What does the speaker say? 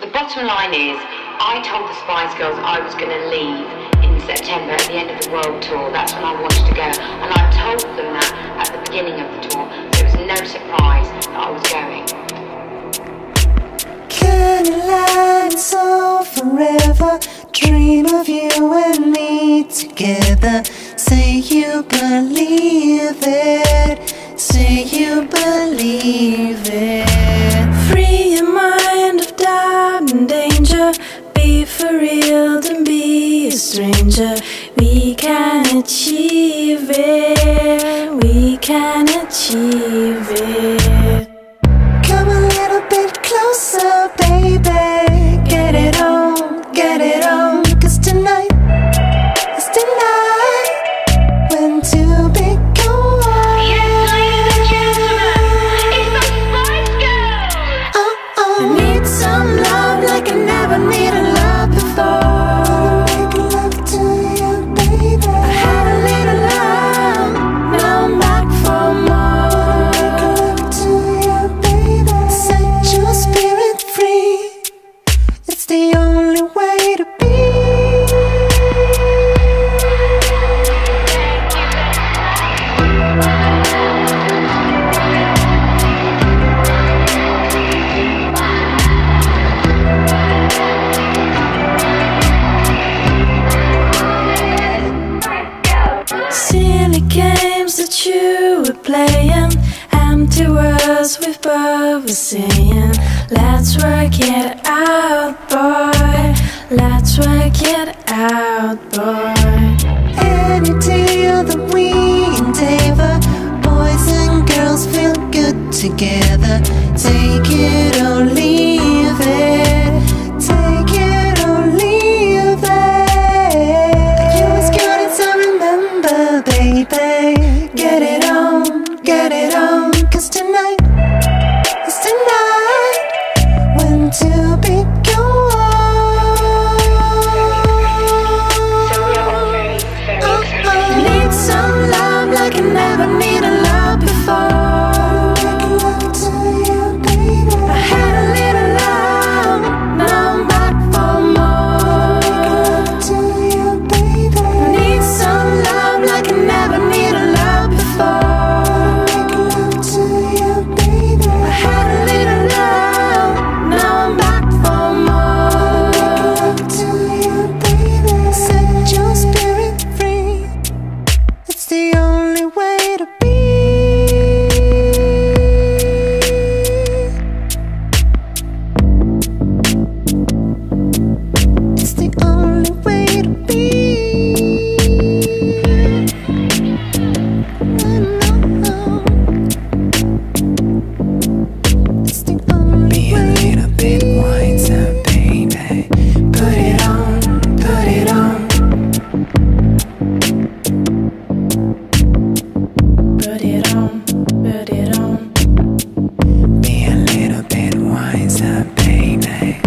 The bottom line is, I told the Spice Girls I was going to leave in September at the end of the world tour. That's when I wanted to go. And I told them that at the beginning of the tour. So it was no surprise that I was going. Can you let us all forever dream of you and me together? Say you believe it. Say you believe it. Free your mind of doubt and danger. Be for real, don't be a stranger. We can achieve it. We can achieve it. Come a little bit closer, baby. Get it on, get it on. 'Cause tonight is the night when two become one. Yes, ladies and gentlemen, it's the Spice Girls! I need some love like I never needed love before. Make love to you, baby. I had a little love, now I'm back for more. Make love to you, baby. Set your spirit free. It's the only way to be. Silly games that you were playing, empty words with both were saying. Let's work it out, boy. Let's work it out, boy. Any deal that we endeavor, boys and girls feel good together. Take it or leave it. Take it or leave it. You as good as I remember, baby. Get it on, get it on. 'Cause tonight is the night when two become one. Need some love like I never needed love before. Make love to you, baby. I had a little love, now I'm back for more. Make love to you, baby. Need some love like I never needed love before. Make love to you, baby. I had a little love, now I'm back for more. Make love to you, baby. Set your spirit free. It's the only way to be. It's the only way to be. No. It's the only Be a way to little bit wiser, baby. Put it on, put it on. put it on, put it on. Be a little bit wiser, baby.